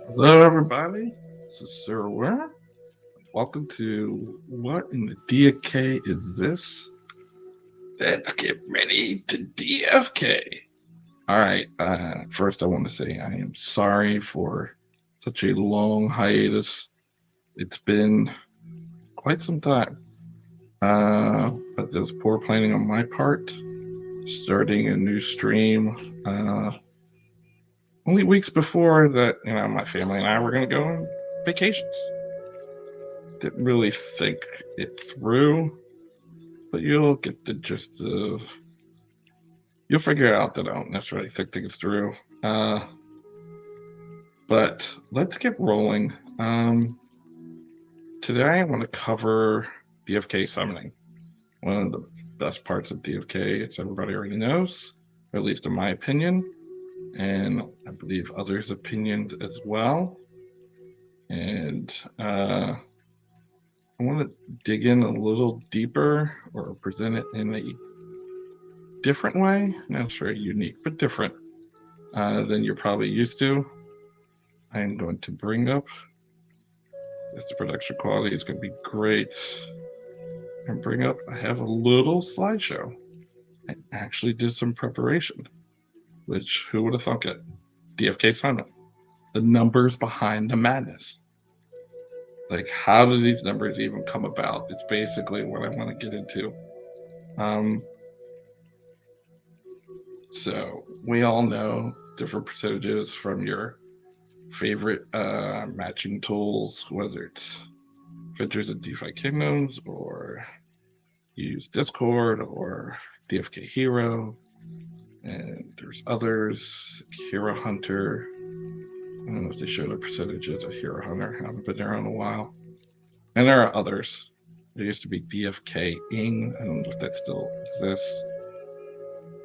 Hello, everybody. This is Sir Ware. Welcome to What in the DFK is this? Let's get ready to DFK. All right. First, I want to say I am sorry for such a long hiatus. It's been quite some time. But there's poor planning on my part. Starting a new stream only weeks before that, my family and I were going to go on vacations. Didn't really think it through, but you'll get the gist of. You'll figure out that I don't necessarily think things through. Uh, but let's get rolling. Today I want to cover DFK summoning. One of the best parts of DFK, as everybody already knows, or at least in my opinion, and I believe others' opinions as well. And I want to dig in a little deeper or present it in a different way, not necessarily unique, but different than you're probably used to. I'm going to bring up this production quality is going to be great. And bring up, I have a little slideshow. I actually did some preparation, which who would have thunk it? DFK Simon. The numbers behind the madness. Like, how do these numbers even come about? It's basically what I want to get into. So we all know different percentages from your favorite matching tools, whether it's Adventures in DeFi Kingdoms or use Discord or DFK Hero. And there's others, Hero Hunter. I don't know if they show the percentages of Hero Hunter. I haven't been there in a while. And there are others. There used to be DFK Ing. I don't know if that still exists.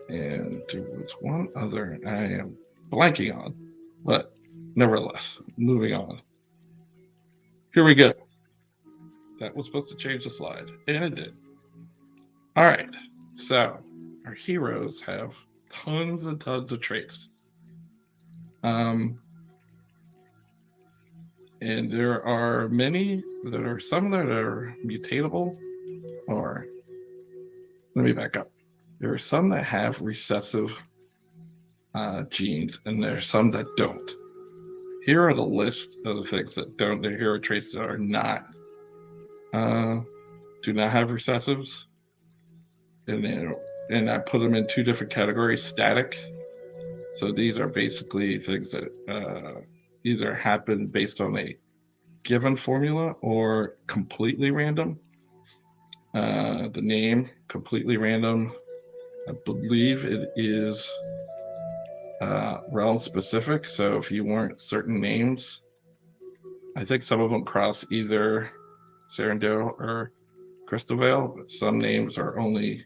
And there was one other I am blanking on. But nevertheless, moving on. Here we go. That was supposed to change the slide, and it did. All right. So our heroes have tons and tons of traits. And there are many that are some that are mutatable, or let me back up. There are some that have recessive genes, and there are some that don't. Here are the list of the things that don't. The hero traits that are not do not have recessives, and I put them in two different categories: static. So these are basically things that either happen based on a given formula or completely random. The name, completely random. I believe it is realm specific. So if you want certain names, I think some of them cross either Serendale or Crystal Vale, but some names are only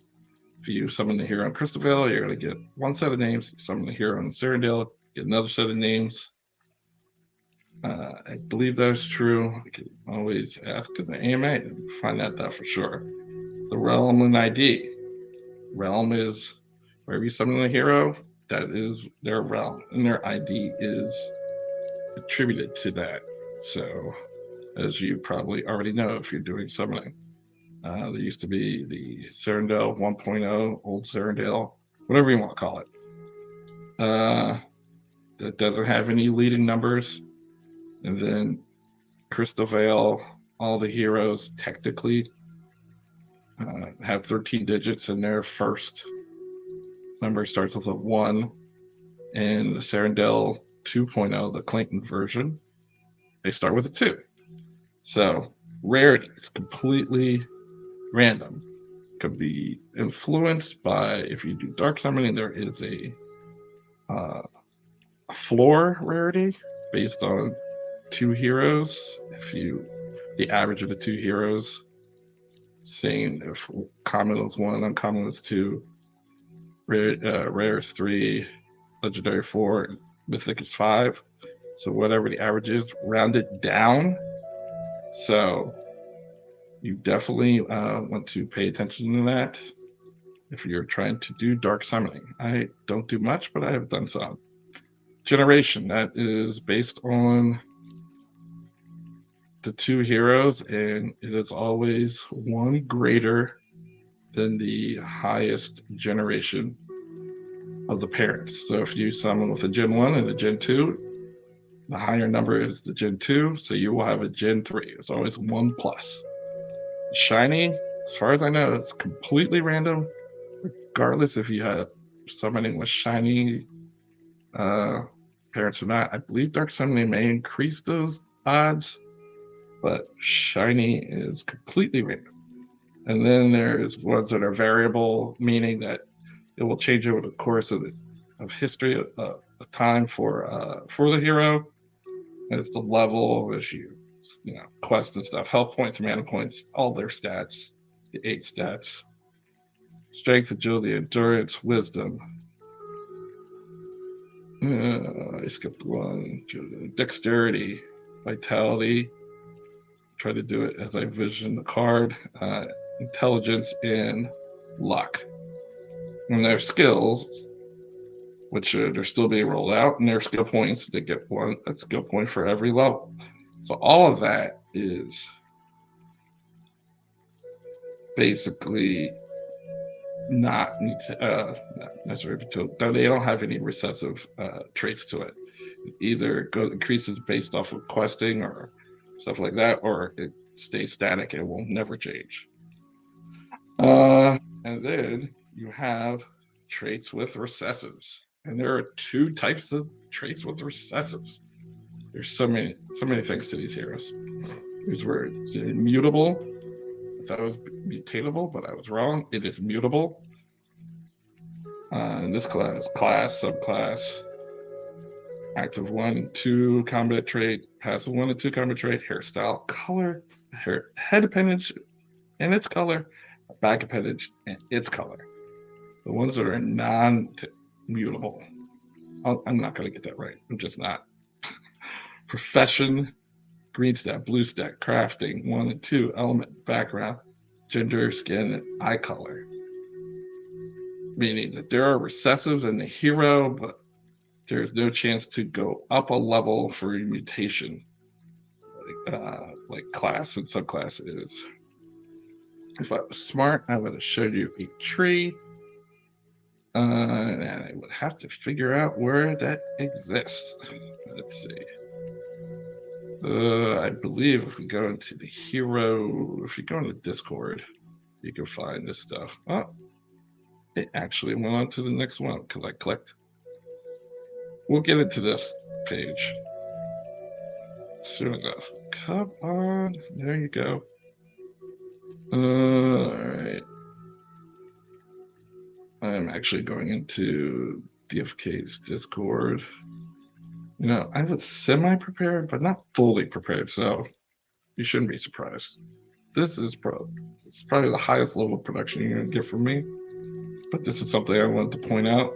if you summon the hero in Crystal Vale, you're going to get one set of names. You summon the hero in Serendale, get another set of names. I believe that's true. I can always ask in the AMA and find out for sure. The realm and ID. Realm is wherever you summon a hero, that is their realm, and their ID is attributed to that. So, as you probably already know if you're doing summoning, there used to be the Serendale 1.0, old Serendale, whatever you want to call it. That doesn't have any leading numbers. And then Crystal Vale, all the heroes technically have 13 digits, and their first number starts with a 1. And the Serendale 2.0, the Clayton version, they start with a 2. So rarity is completely random. Could be influenced by, if you do dark summoning, there is a floor rarity based on 2 heroes. The average of the 2 heroes, saying if common is 1, uncommon is 2, rare is 3, legendary 4, mythic is 5. So whatever the average is, round it down. So you definitely want to pay attention to that if you're trying to do dark summoning. I don't do much, but I have done some. Generation, that is based on the two heroes, and it is always one greater than the highest generation of the parents. So if you summon with a Gen 1 and a Gen 2, the higher number is the Gen 2, so you will have a Gen 3. It's always 1 plus. Shiny, as far as I know, it's completely random, regardless if you have summoning with shiny parents or not. I believe dark summoning may increase those odds, but shiny is completely random. And then there's ones that are variable, meaning that it will change over the course of history, of time for the hero. As the level, as you quests and stuff, health points, mana points, all their stats, the 8 stats: strength, agility, endurance, wisdom. I skipped one. Dexterity, vitality. Try to do it as I vision the card. Intelligence and luck. And their skills, which they're still being rolled out, and their skill points, they get a skill point for every level. So all of that is basically not necessarily, they don't have any recessive traits to it. It either increases based off of questing or stuff like that, or it stays static and will never change. And then you have traits with recessives, and there are 2 types of traits with recessives. There's so many things to these heroes. Here's where it's immutable. I thought it was mutatable, but I was wrong. It is mutable. In this class, subclass, active 1 and 2 combat trait, passive 1 and 2 combat trait, hairstyle, color, head appendage and its color, back appendage and its color. The ones that are non-mutable, I'm not going to get that right. I'm just not. Profession, green stat, blue stat, crafting, 1 and 2, element, background, gender, skin, and eye color. Meaning that there are recessives in the hero, but there's no chance to go up a level for a mutation, like class and subclass is. If I was smart, I would have showed you a tree, and I would have to figure out where that exists. Let's see. I believe if we go into the hero, if you go into Discord, you can find this stuff. Oh, it actually went on to the next one because I clicked. We'll get into this page soon enough. Come on, there you go. All right. I'm actually going into DFK's Discord. I was semi-prepared, but not fully prepared, so you shouldn't be surprised. This is probably the highest level of production you're going to get from me, but this is something I wanted to point out.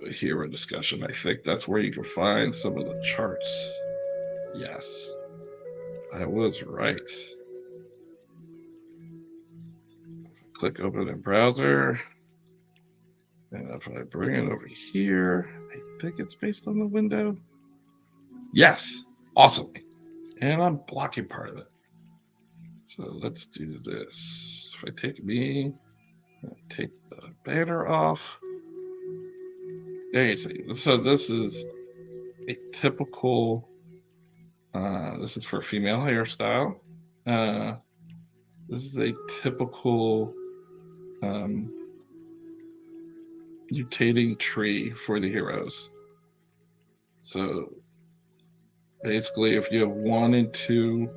Hero discussion. I think that's where you can find some of the charts. Yes, I was right. Click open in browser, and if I bring it over here, I think it's based on the window. Yes, awesome. And I'm blocking part of it. So let's do this. If I take take the banner off. There you see. So this is a typical, this is for female hairstyle. This is a typical mutating tree for the heroes. So basically, if you have 1 and 2,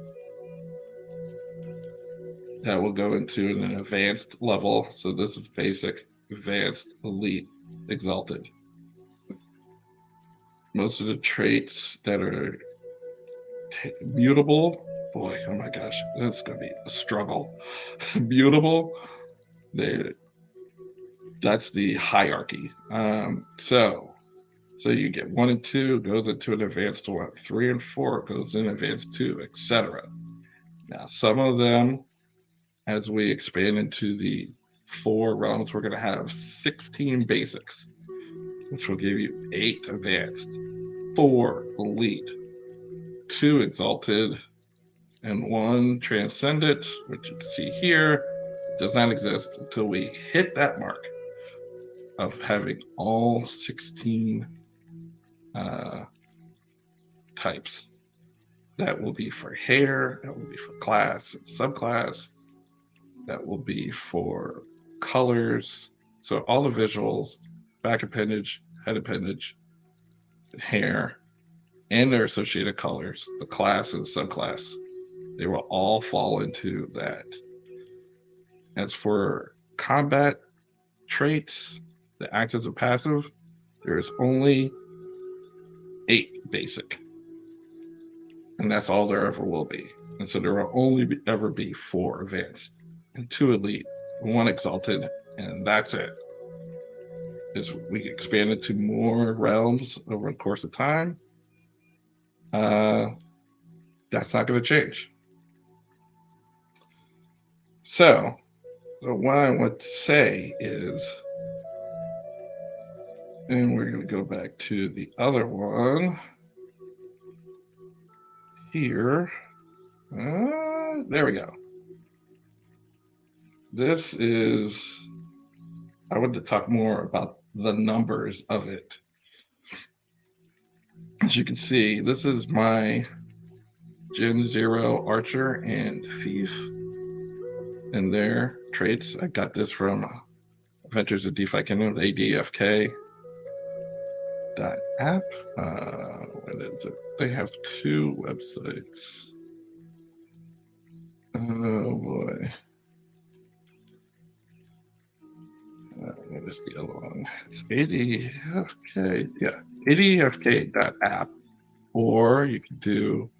that will go into an advanced level. So this is basic, advanced, elite, exalted. Most of the traits that are mutable, boy, oh my gosh, that's going to be a struggle. Mutable, that's the hierarchy. So you get 1 and 2 goes into an advanced 1, 3 and 4 goes in advanced 2, etc. Now, some of them, as we expand into the 4 realms, we're going to have 16 basics, which will give you 8 advanced, 4 elite, 2 exalted and 1 transcendent, which you can see here, does not exist until we hit that mark of having all 16 types. That will be for hair, that will be for class and subclass, that will be for colors. So all the visuals, back appendage, head appendage, hair, and their associated colors, the class and subclass, they will all fall into that. As for combat traits, the active and passive, there's only 8 basic. And that's all there ever will be. And so there will only ever be 4 advanced and 2 elite, 1 exalted, and that's it. As we expand into more realms over the course of time, that's not going to change. So what I want to say is, and we're going to go back to the other one here. There we go. This is, I want to talk more about the numbers of it. As you can see, this is my Gen 0 Archer and Thief and their traits. I got this from Adventures of DFK Kingdom, the DFK app. What is it? They have 2 websites. Oh boy. What is the other one? It's ADFK. Yeah, ADFK.app. Or you can do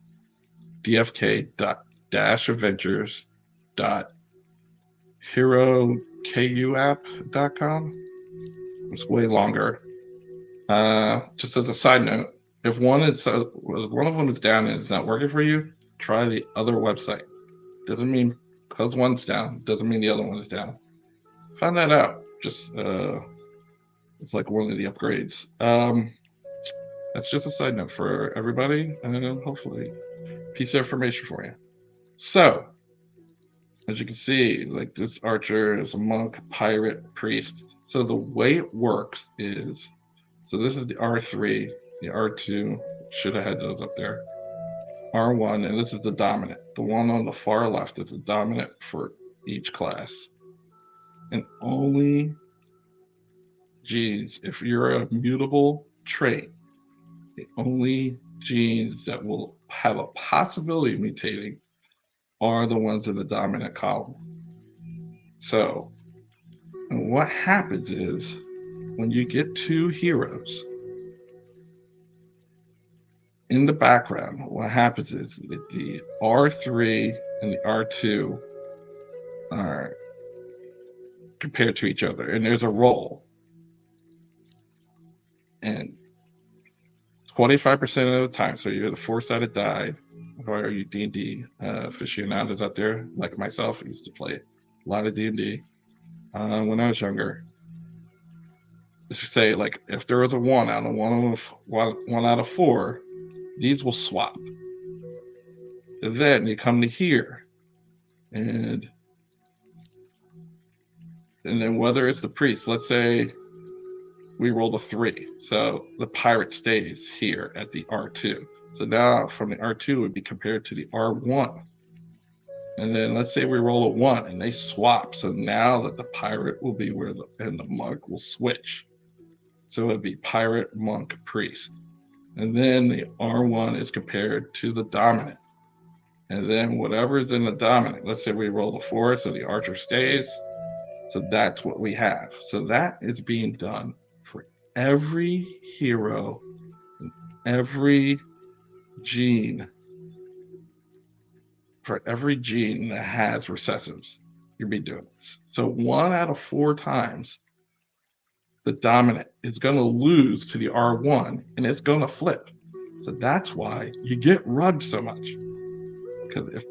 dfk-adventures.herokuapp.com. It's way longer. Just as a side note, if one of them is down and it's not working for you, try the other website. Doesn't mean because one's down, doesn't mean the other one is down. Find that out. Just it's like one of the upgrades. That's just a side note for everybody, and hopefully piece of information for you. So, as you can see, like this archer is a monk, pirate, priest. So the way it works is, so this is the R3, the R2, should have had those up there, R1, and this is the dominant. The one on the far left is the dominant for each class. And only genes, if you're a mutable trait, the only genes that will have a possibility of mutating are the ones in the dominant column. So what happens is when you get 2 heroes in the background, what happens is that the R3 and the R2 are compared to each other, and there's a roll. And 25% of the time, so you have a 4-sided die, or you D&D aficionados out there like myself. I used to play a lot of D&D when I was younger. Let's say, like, if there was a 1 out of 4, these will swap. And then you come to here, and then whether it's the priest, let's say we rolled a 3, so the pirate stays here at the R2. So now from the R2 it would be compared to the R1. And then let's say we roll a 1 and they swap. So now that the pirate will be where and the monk will switch. So it'd be pirate, monk, priest. And then the R1 is compared to the dominant. And then whatever is in the dominant, let's say we roll a 4, so the archer stays. So that's what we have. So that is being done for every hero, every gene, for every gene that has recessives. You'll be doing this. So 1 out of 4 times, the dominant is going to lose to the R1 and it's going to flip. So that's why you get rugged so much. Because if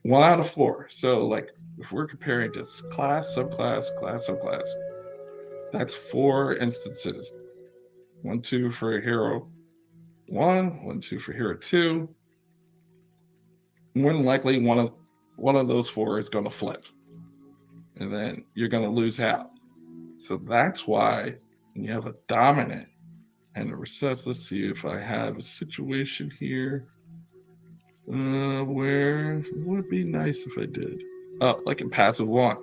1 out of 4, so like if we're comparing just class, subclass, class, subclass, that's 4 instances. 1, 2 for a hero, 1, 1, 2 for hero 2. More than likely, one of those 4 is going to flip, and then you're going to lose out. So that's why when you have a dominant and a recessive, let's see if I have a situation here where it would be nice if I did. Oh, like in passive 1.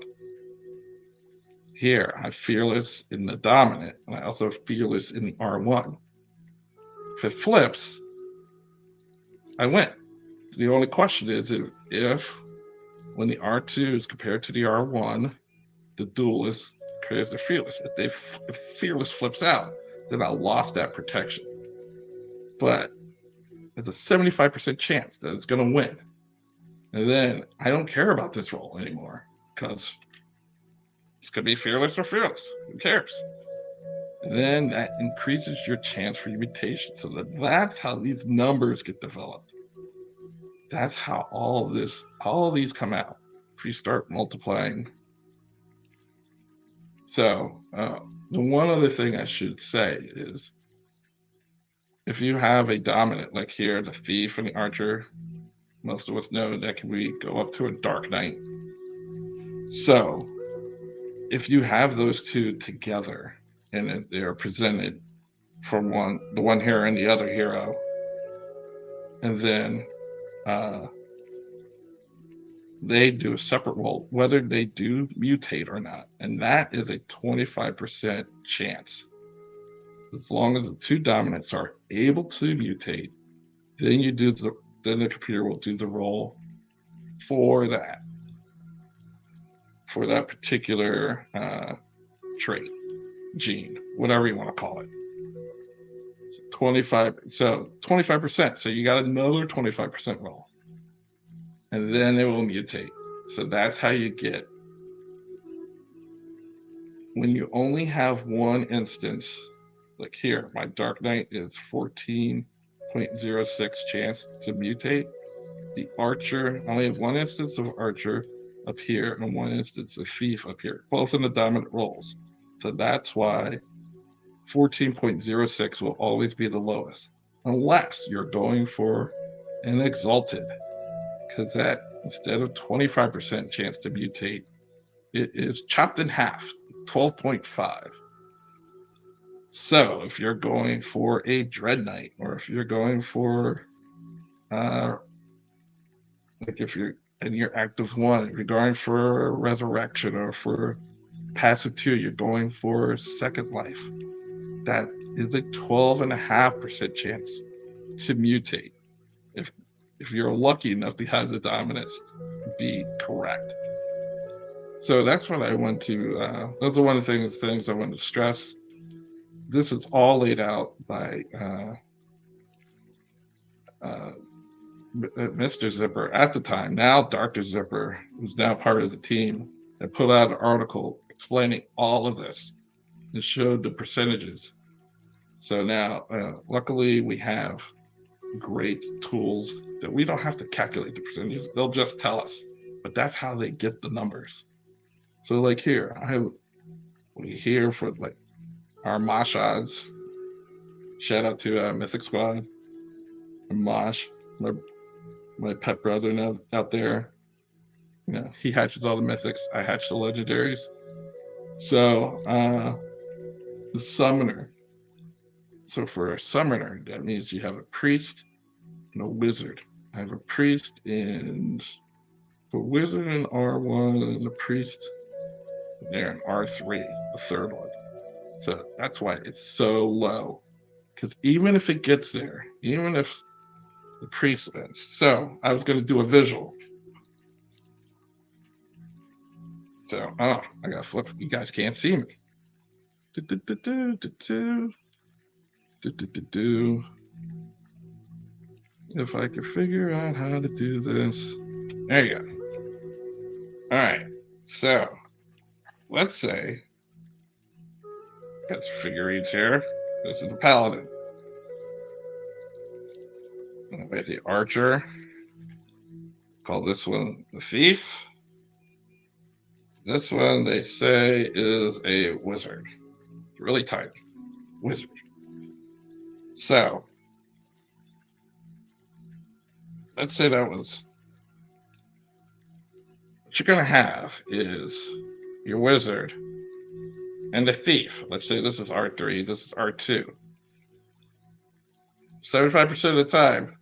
Here, I have fearless in the dominant, and I also have fearless in the R1. If it flips, I win. The only question is if when the R2 is compared to the R1, the duelist creates the fearless. If fearless flips out, then I lost that protection. But there's a 75% chance that it's going to win. And then I don't care about this roll anymore because it's going to be fearless or fearless. Who cares? And then that increases your chance for your mutation. So that's how these numbers get developed. That's how all of these come out if you start multiplying. So the one other thing I should say is if you have a dominant, like here, the thief and the archer, most of us know that can go up to a dark knight. So if you have those two together and they're presented from the one hero and the other hero, and then they do a separate roll, whether they do mutate or not, and that is a 25% chance. As long as the two dominants are able to mutate, then then the computer will do the roll for that particular trait, gene, whatever you want to call it. So 25%. So you got another 25% roll, and then it will mutate. So that's how you get, when you only have one instance, like here, my Dark Knight is 14.06 chance to mutate. The Archer, I only have one instance of Archer up here and one instance of Thief up here, both in the dominant rolls. So that's why 14.06 will always be the lowest, unless you're going for an Exalted, because that, instead of 25% chance to mutate, it is chopped in half, 12.5. So if you're going for a Dread Knight, or if you're going for, like if you're in your active 1, if you're going for Resurrection, or for passive 2, you're going for Second Life, that is a 12.5% chance to mutate if you're lucky enough to have the dominance be correct. So that's what I want to, those are one of the things I want to stress. This is all laid out by Mr. Zipper at the time, now Dr. Zipper, who's now part of the team, and put out an article explaining all of this and showed the percentages. So now, luckily, we have great tools that we don't have to calculate the percentages. They'll just tell us, but that's how they get the numbers. So like here, we here for like our Mosh odds. Shout out to Mythic Squad and Mosh, my pet brother out there. You know, he hatches all the mythics. I hatch the legendaries. So the summoner. So for a summoner, that means you have a priest and a wizard. I have a priest and for wizard in R1 and a priest there in R3, the third one. So that's why it's so low. Because even if it gets there, even if the priest wins. So I was going to do a visual. So, I got to flip. You guys can't see me. If I can figure out how to do this. There you go. All right. So let's say, got some figurines here. This is the paladin. We have the archer. Call this one the thief. This one they say is a wizard. Really tiny wizard. So let's say that was, what you're going to have is your wizard and the thief. Let's say this is R3, this is R2. 75% of the time,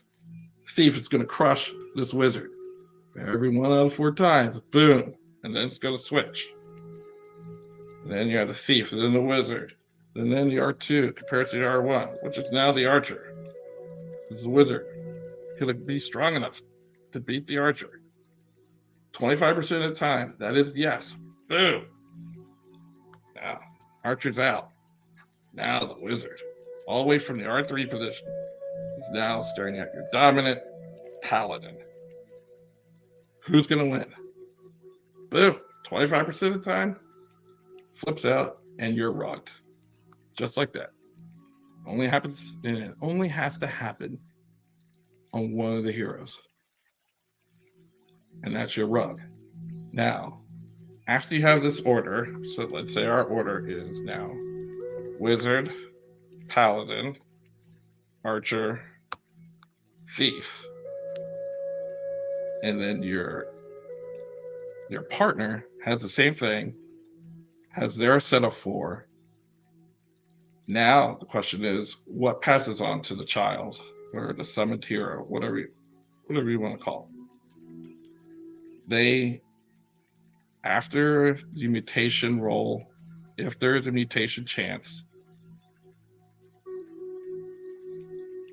thief is going to crush this wizard. Every 1 out of 4 times, boom, and then it's going to switch. And then you have the thief, and then the wizard, and then the R2 compared to the R1, which is now the archer. This is the wizard. Could it be strong enough to beat the archer? 25% of the time, that is yes. Boom. Now, archer's out. Now the wizard, all the way from the R3 position, is now staring at your dominant paladin. Who's going to win? Boom. 25% of the time, flips out, and you're rugged. Just like that. Only happens, and it only has to happen on one of the heroes. And that's your rug. Now, after you have this order, so let's say our order is now wizard, paladin, archer, thief, and then your partner has the same thing, has their set of 4. Now the question is, what passes on to the child or the summoned hero, whatever you want to call it. They, after the mutation roll, if there is a mutation chance,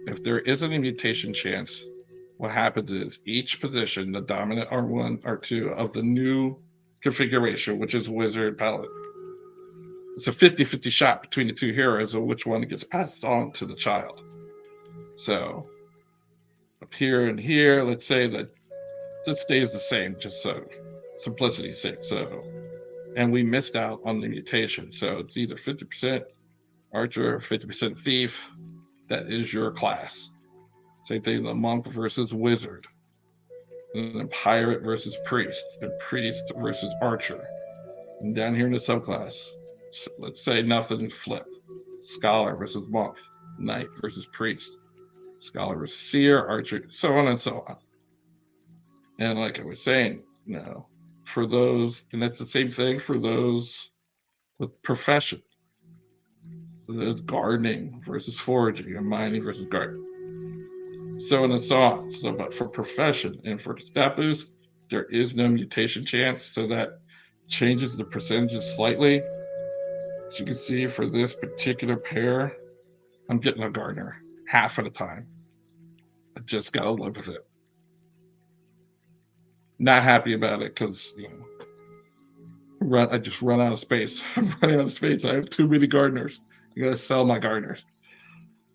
if there isn't a mutation chance, what happens is each position, the dominant R1, R2 of the new configuration, which is wizard, paladin, it's a 50-50 shot between the 2 heroes of which one gets passed on to the child. So up here and here, let's say that this stays the same, just so simplicity's sake. So, and we missed out on the mutation. So it's either 50% archer, 50% thief. That is your class. Same thing, the monk versus wizard, and then pirate versus priest, and priest versus archer. And down here in the subclass, let's say nothing flipped. Scholar versus monk, knight versus priest, scholar versus seer, archer, so on and so on. And like I was saying, for those, and that's the same thing for those with profession. The gardening versus foraging, and mining versus gardening, so on and so on. So, but for profession and for the stat boost, there is no mutation chance, so that changes the percentages slightly. As you can see, for this particular pair, I'm getting a gardener half of the time. I just gotta live with it. Not happy about it because I just run out of space. I'm running out of space. I have too many gardeners. I gotta sell my gardeners.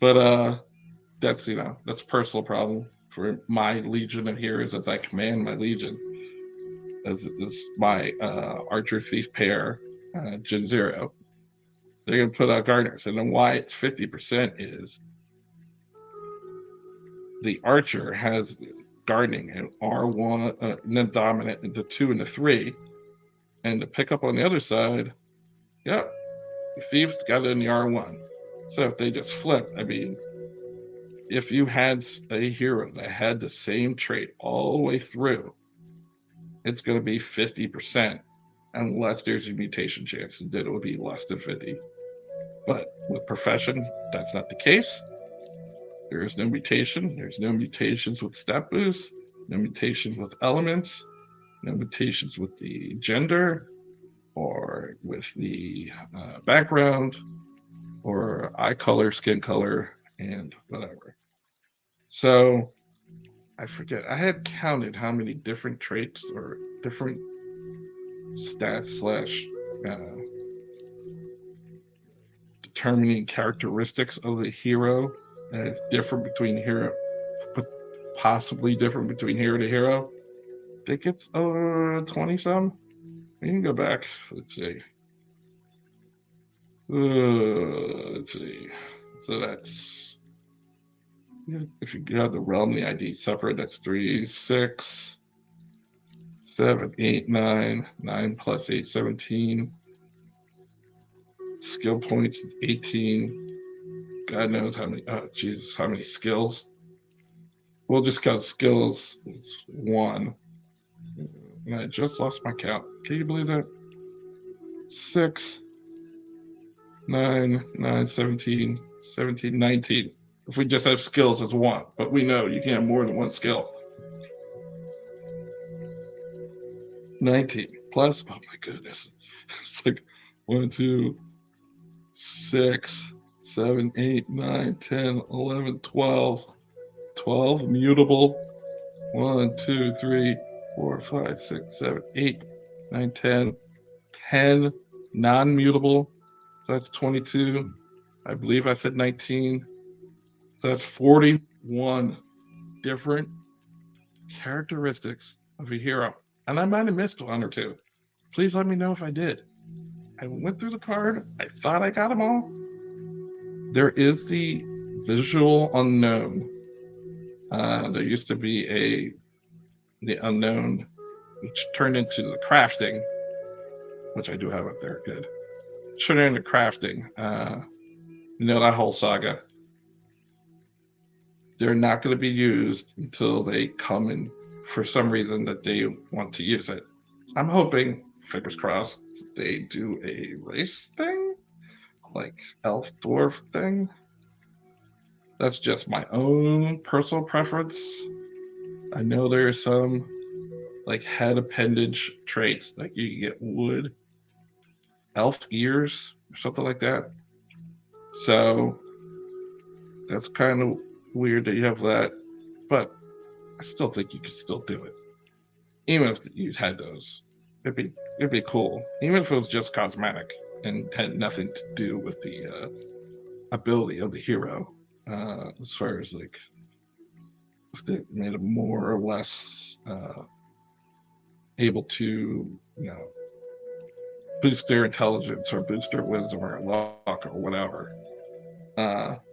But that's that's a personal problem for my legion of heroes as I command my legion. As my archer thief pair, Gen 0. They're gonna put out gardeners, and then why it's 50% is the archer has gardening and R1, and then dominant into 2 and the 3, and the pickup on the other side, yep, the thief's got it in the R1. So if they just flipped, I mean, if you had a hero that had the same trait all the way through, it's going to be 50%, unless there's a mutation chance that it will be less than 50. But with profession, that's not the case. There is no mutation. There's no mutations with stat boost, no mutations with elements, no mutations with the gender or with the background or eye color, skin color, and whatever. So I forget. I had counted how many different traits or different stats / determining characteristics of the hero that is different between hero, but possibly different between hero to hero. I think it's 20 some. We can go back. Let's see. Let's see. So that's, if you have the realm, the ID separate, that's 3, 6, 7, 8, 9. 9 plus 8, 17. Skill points, 18. God knows how many. Oh, Jesus, how many skills? we'll just count skills as 1. And I just lost my count. Can you believe that? 6, 9, 9, 17, 17, 19. If we just have skills as 1, but we know you can't have more than 1 skill. 19 plus, oh my goodness. It's like 1, 2, 6, 7, 8, 9, 10, 11, 12. 12 mutable. 1, 2, 3, 4, 5, 6, 7, 8, 9, 10. 10 non-mutable. So that's 22. I believe I said 19. So that's 41 different characteristics of a hero. And I might have missed 1 or 2. Please let me know if I did. I went through the card. I thought I got them all. There is the visual unknown. There used to be the unknown, which turned into the crafting, which I do have up there. Good. Turned into crafting. That whole saga. They're not going to be used until they come in for some reason that they want to use it. I'm hoping, fingers crossed, they do a race thing, like elf dwarf thing. That's just my own personal preference. I know there are some like head appendage traits, like you get wood, elf ears, or something like that. So that's kind of weird that you have that, but I still think you could still do it. Even if you had those, it'd be cool. Even if it was just cosmetic and had nothing to do with the ability of the hero, as far as like if they made it more or less able to, boost their intelligence or boost their wisdom or luck or whatever.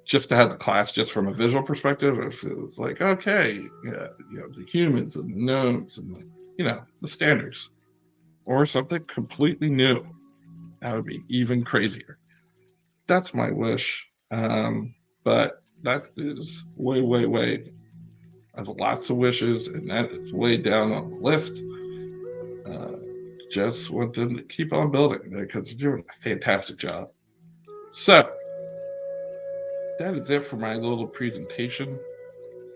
Just to have the class just from a visual perspective, if it was like, okay, the humans and the gnomes and the standards, or something completely new, that would be even crazier. That's my wish. But that is way, way, way. I have lots of wishes, and that is way down on the list. Just want them to keep on building because they're doing a fantastic job. So that is it for my little presentation.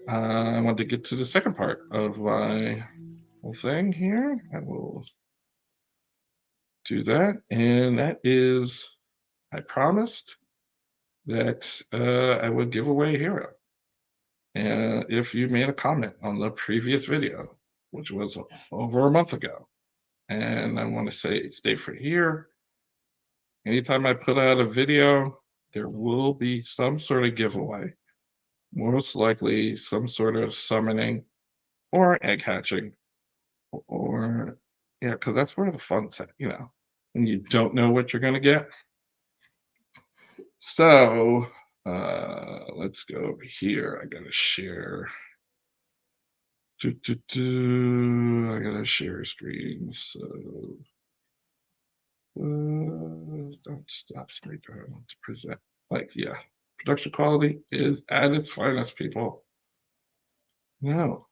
I want to get to the second part of my whole thing here. I will do that, and that is, I promised that I would give away a hero. And if you made a comment on the previous video, which was over a month ago, and I want to say stay for here. Anytime I put out a video, there will be some sort of giveaway. Most likely some sort of summoning or egg hatching, or because that's where the fun's at, when you don't know what you're going to get. So let's go over here. I got to share. I gotta share screen, so don't stop screen. I want to present. Production quality is at its finest, people. No,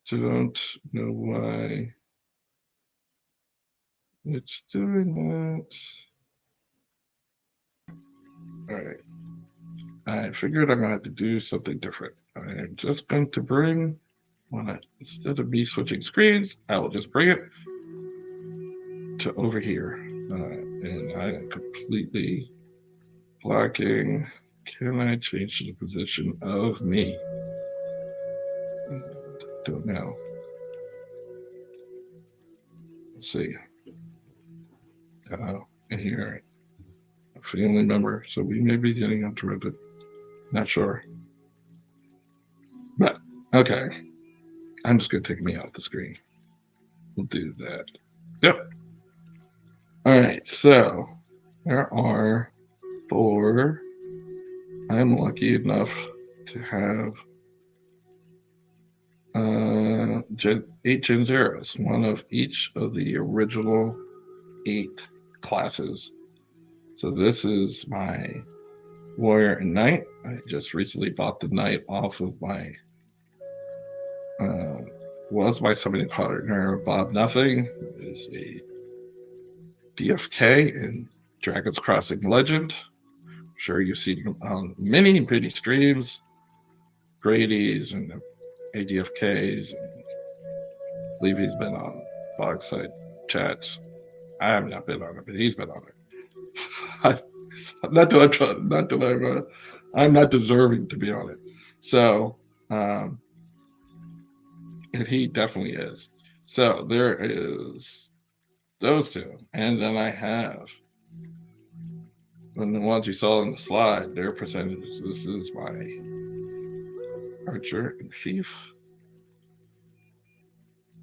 don't know why it's doing that. All right. I figured I'm going to have to do something different. I'm just going to bring, instead of me switching screens, I will just bring it to over here. And I am completely blocking. Can I change the position of me? Don't know. Let's see. Here, a family member, so we may be getting interrupted. Not sure. But, okay. I'm just going to take me off the screen. We'll do that. Yep. All right, so there are 4. I'm lucky enough to have 8 Gen Zeros, one of each of the original 8 classes. So this is my Warrior and Knight. I just recently bought the Knight off of my was my summoning partner Bob Nothing, who is a DFK in Dragon's Crossing Legend. I'm sure you've seen him on many streams, Grady's and ADFK's, and I believe he's been on Bogside chats. I have not been on it, but he's been on it. not that I'm trying, not that I'm not deserving to be on it. So, and he definitely is. So there is those two, and then I have, and the ones you saw in the slide, their percentages. This is my archer and thief,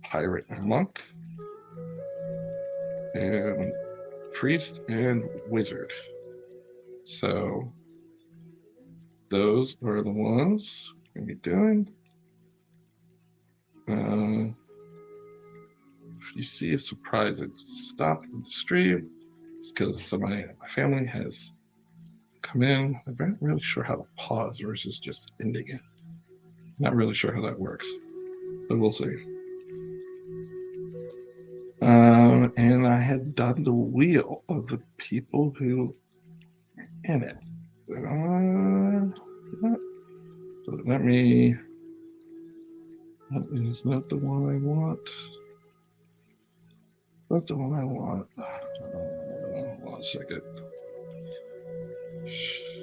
pirate and monk, and priest and wizard. So those are the ones we're going to be doing. If you see a surprising stop in the stream, it's because somebody in my family has come in. I'm not really sure how to pause versus just ending it. Not really sure how that works, but we'll see. And I had done the wheel of the people who are in it. So let me. That is not the one I want. Not the one I want. 1 second.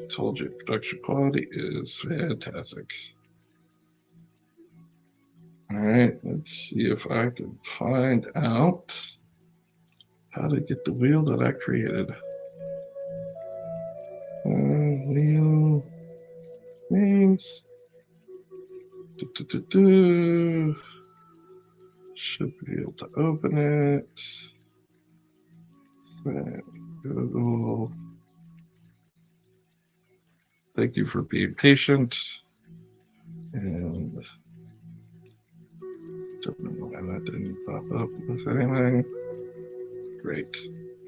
Told you production quality is fantastic. All right, let's see if I can find out how to get the wheel that I created. Wheel names. Should be able to open it. Then Google. Thank you for being patient. And don't know why that didn't pop up with anything. Great.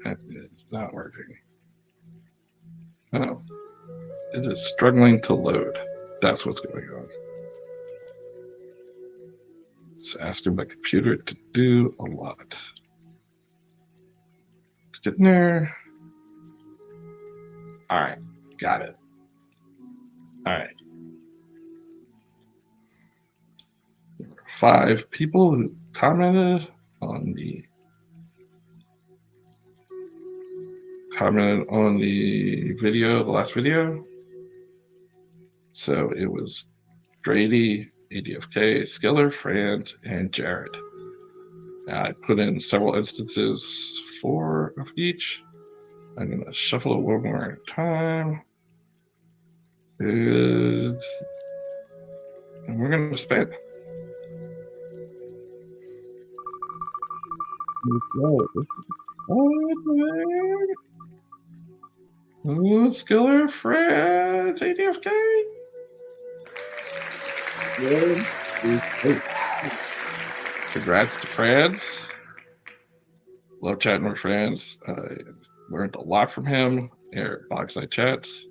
That is not working. Oh, it is struggling to load. That's what's going on. It's asking my computer to do a lot. Let's get in there. All right, got it. All right. There were 5 people who commented on the video, the last video. So it was Grady, ADFK, Skiller, Franz, and Jared. I put in several instances, 4 of each. I'm going to shuffle it one more time. And we're going to spin. Skiller, Franz, ADFK. Congrats to Franz. Love chatting with Franz. I learned a lot from him at Boxnight Chats.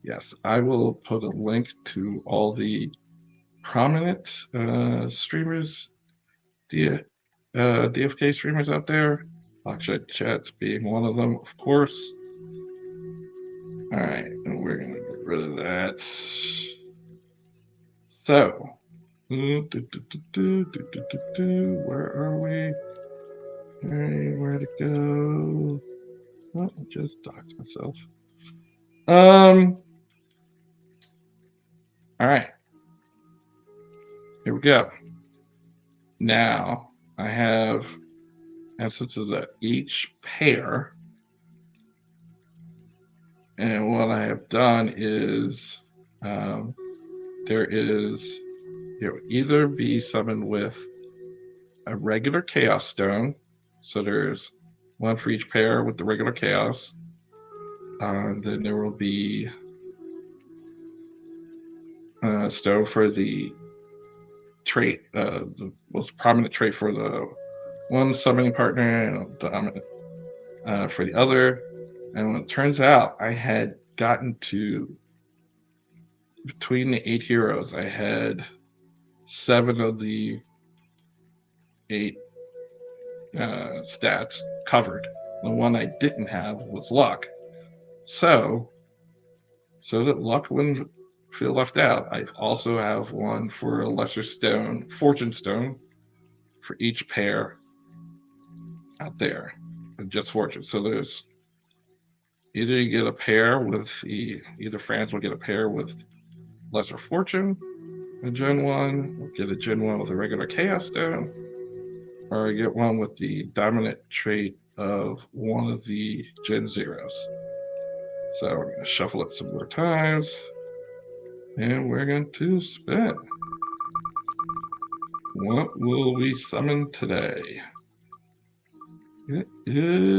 Yes, I will put a link to all the prominent streamers, DFK streamers out there. Boxnight Chats being one of them, of course. All right, and we're going to get rid of that. So, where are we? Hey, where to go? Oh, I just doxed myself. All right. Here we go. Now I have instances of each pair. And what I have done is there is, either be summoned with a regular Chaos Stone. So there's 1 for each pair with the regular Chaos. Then there will be a stone for the trait, the most prominent trait for the one summoning partner and dominant for the other. And it turns out I had gotten to, between the 8 heroes, I had 7 of the 8 stats covered. The one I didn't have was luck. So that luck wouldn't feel left out, I also have one for a lesser stone, fortune stone, for each pair out there, just fortune. So there's either you get a pair with either Franz will get a pair with lesser fortune, a Gen 1, or get a Gen 1 with a regular chaos stone, or I get one with the dominant trait of one of the Gen Zeros. So we're going to shuffle it some more times, and we're going to spin. What will we summon today? It is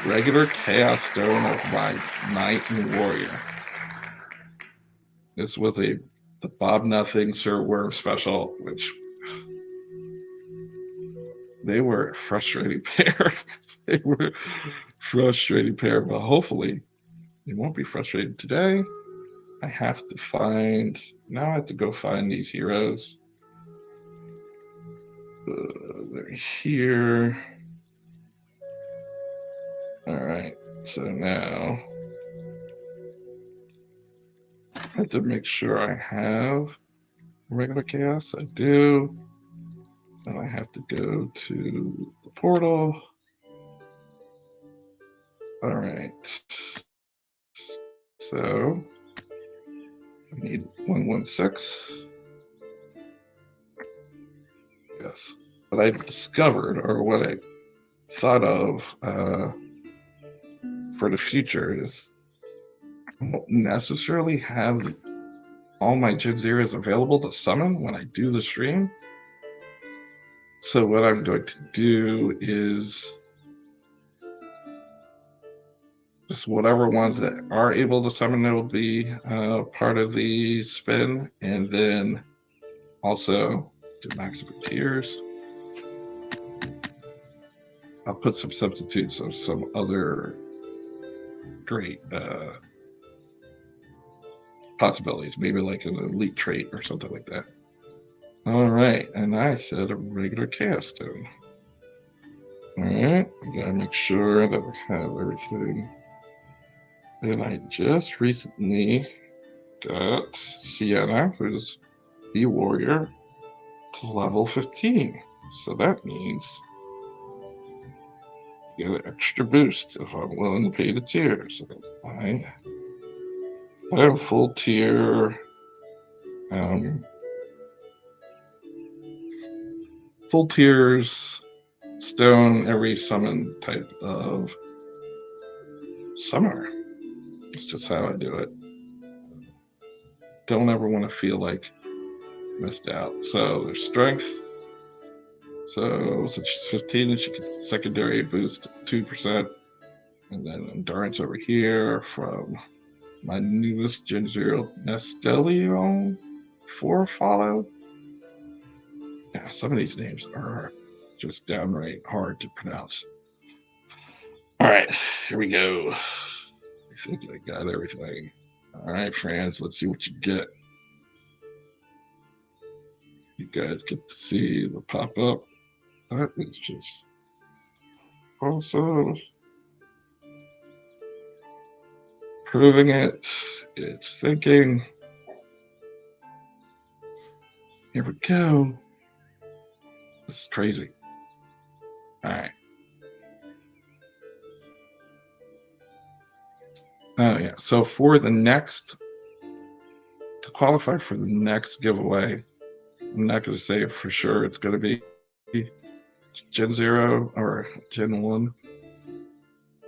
regular Chaos Stone of my Knight and Warrior. This was the Bob Nothing Sir Worm special, which they were a frustrating pair. They were a frustrating pair, but hopefully it won't be frustrating today. I have to find, now I have to go find these heroes. They're here. All right, so now I have to make sure I have regular chaos. I do. And I have to go to the portal. All right. So I need 116. Yes. What I've discovered, or what I thought of for the future, is I won't necessarily have all my Gen Zeros available to summon when I do the stream. So what I'm going to do is just whatever ones that are able to summon will be part of the spin, and then also do maximum tiers. I'll put some substitutes of some other great possibilities, maybe like an elite trait or something like that. All right, and I said a regular chaos stone. All right, we gotta make sure that we have everything. And I just recently got Sienna, who's the warrior, to level 15. So that means you get an extra boost if I'm willing to pay the tiers. I have full tier, full tiers stone every summon type of summoner. It's just how I do it. Don't ever want to feel like missed out. So there's strength. So since she's 15, and she gets secondary boost 2%. And then endurance over here from my newest Gen Zero, Nestelio 4 follow. Yeah, some of these names are just downright hard to pronounce. All right, here we go. I think I got everything. All right, Franz, let's see what you get. You guys get to see the pop-up. That is just also proving it. It's thinking. Here we go. This is crazy. All right. Oh, yeah. So for the next, to qualify for the next giveaway, I'm not going to say for sure it's going to be Gen 0 or Gen 1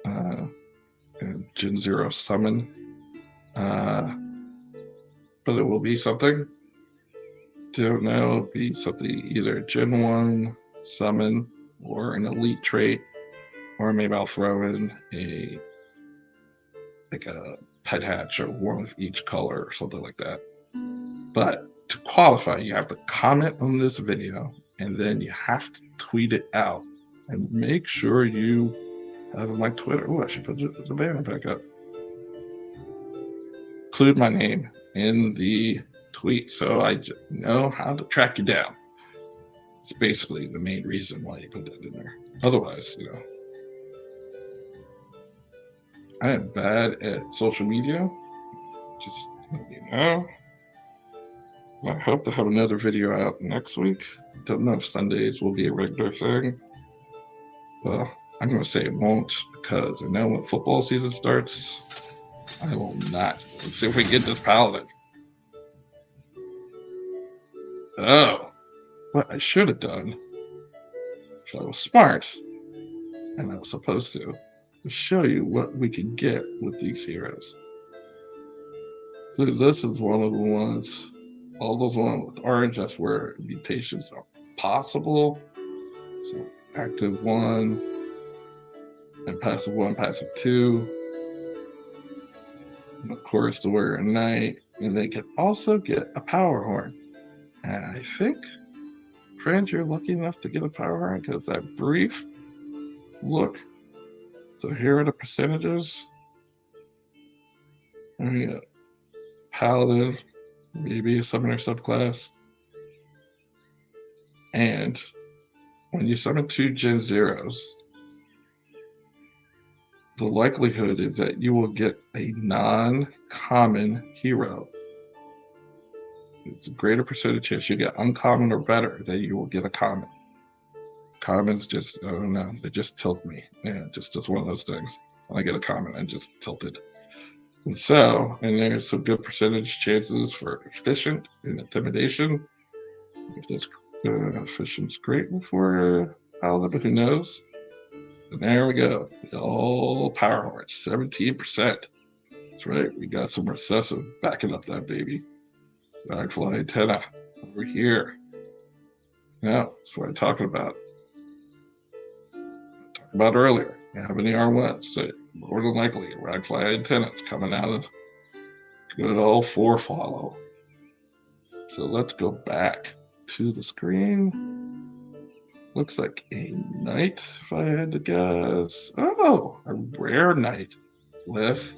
and Gen 0 summon. But it will be something. Don't know. It'll be something either Gen 1 summon or an elite trait, or maybe I'll throw in a pet hatch or one of each color or something like that. But to qualify, you have to comment on this video, and then you have to tweet it out and make sure you out of my Twitter. Oh, I should put the banner back up. Include my name in the tweet so I know how to track you down. It's basically the main reason why you put that in there. Otherwise, I am bad at social media. Just let you know. I hope to have another video out next week. Don't know if Sundays will be a regular thing. Well, I'm going to say it won't because I know when football season starts, I will not. Let's see if we get this paladin. Oh, what I should have done, if I was smart, and I was supposed to show you what we can get with these heroes. So this is one of the ones, all those ones with orange, that's where mutations are possible. So active 1 and passive 1, passive 2. And of course, the warrior knight, and they can also get a power horn. And I think, friends, you're lucky enough to get a power horn because that brief look. So here are the percentages. There we go. Paladin, maybe a summoner subclass. And when you summon 2 Gen Zeros, the likelihood is that you will get a non-common hero. It's a greater percentage chance you get uncommon or better than you will get a common. Commons just, I don't know, they just tilt me. Yeah, just one of those things. When I get a common, I'm just tilted. And so, and there's some good percentage chances for efficient and intimidation. If that's efficient's great before paladin, but who knows? And there we go. The old power horns, 17%. That's right. We got some recessive backing up that baby. Dragonfly antenna over here. Now, that's what I'm talking about. Talked about earlier. You have any R1, so more than likely a Dragonfly antenna is coming out of good old 4-follow. So let's go back to the screen. Looks like a knight, if I had to guess. Oh, a rare knight with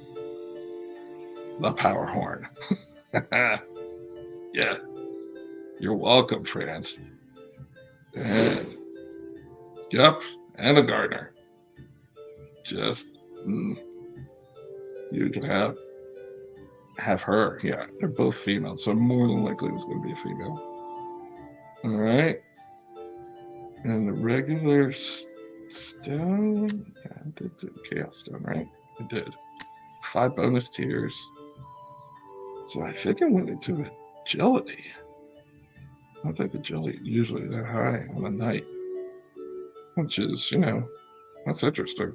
the power horn. Yeah, you're welcome, France. And, yep, and a gardener. Just, you can have her. Yeah, they're both female, so more than likely it's going to be a female. All right. And the regular stone, yeah, I did do chaos stone, right? I did. 5 bonus tiers. So I think I went into agility. I don't think agility is usually that high on a knight, which is, that's interesting.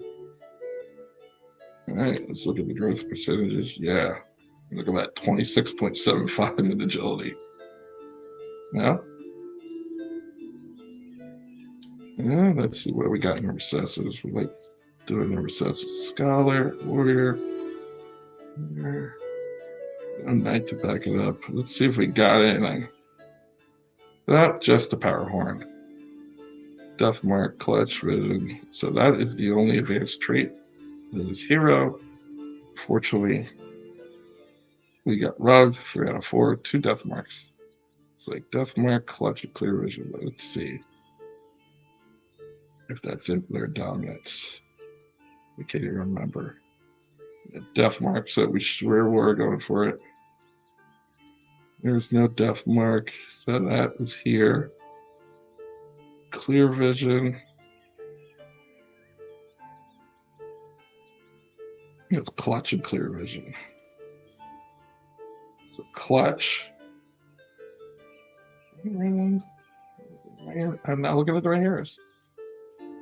All right, let's look at the growth percentages. Yeah, look at that, 26.75 in agility. Yeah. Yeah, let's see what we got in recessives. We like doing the recessive scholar, warrior. A knight to back it up. Let's see if we got anything. Not just the power horn. Death mark, clutch, vision. So that is the only advanced trait in this hero. Fortunately, we got rugged, 3 out of 4, 2 death marks. It's like death mark, clutch, and clear vision. Let's see if that's in their dominance. We can't even remember. Death mark, so we swear we're going for it. There's no death mark, so that was here. Clear vision. It's clutch and clear vision. So clutch. I'm not looking at the right hairs.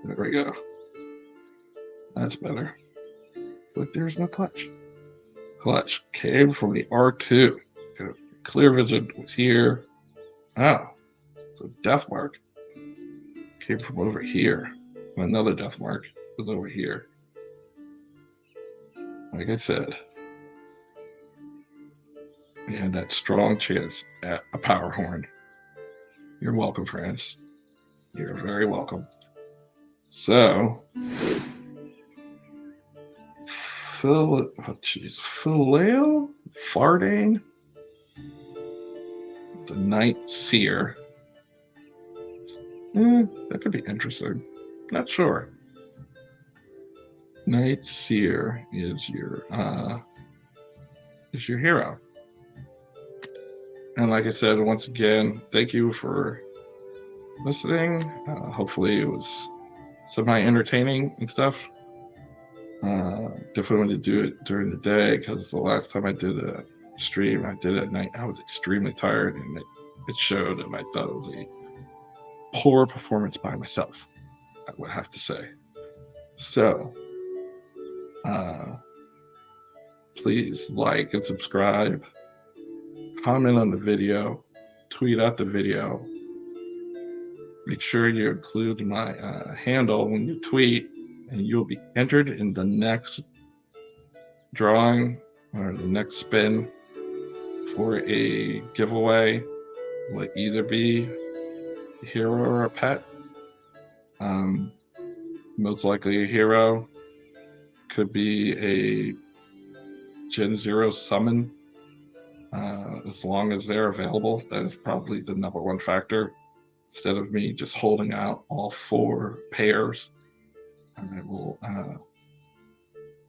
There we go. That's better. It's like there's no clutch. Clutch came from the R2. Clear vision was here. Oh, so death mark came from over here. Another death mark was over here. Like I said, we had that strong chance at a power horn. You're welcome, friends. You're very welcome. So, Phileo Fardane, the Night Seer. That could be interesting. Not sure. Night Seer is your hero. And like I said, once again, thank you for listening. Hopefully it was semi-entertaining and stuff. Definitely want to do it during the day, because the last time I did a stream, I did it at night. I was extremely tired, and it showed, and I thought it was a poor performance by myself, I would have to say. So please like and subscribe, comment on the video, tweet out the video. Make sure you include my handle when you tweet, and you'll be entered in the next drawing or the next spin for a giveaway. Will either be a hero or a pet. Most likely a hero. Could be a Gen 0 summon, as long as they're available. That is probably the number one factor. Instead of me just holding out all 4 pairs, I will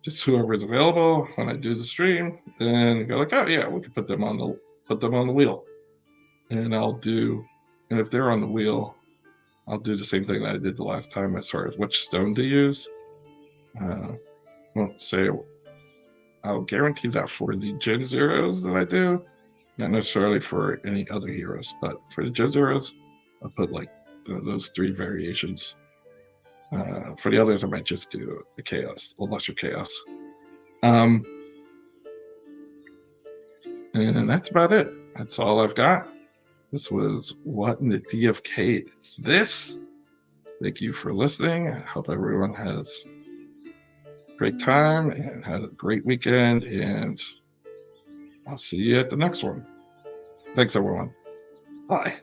just whoever's available when I do the stream, then go like, oh yeah, we can put them on the wheel, and and if they're on the wheel, I'll do the same thing that I did the last time as far as which stone to use. Won't say I'll guarantee that for the Gen Zeros that I do, not necessarily for any other heroes, but for the Gen Zeros, I'll put like those 3 variations. For the others, I might just do the chaos, the lesser chaos. And that's about it. That's all I've got. This was What in the DFK is This? Thank you for listening. I hope everyone has a great time and had a great weekend, and I'll see you at the next one. Thanks, everyone. Bye.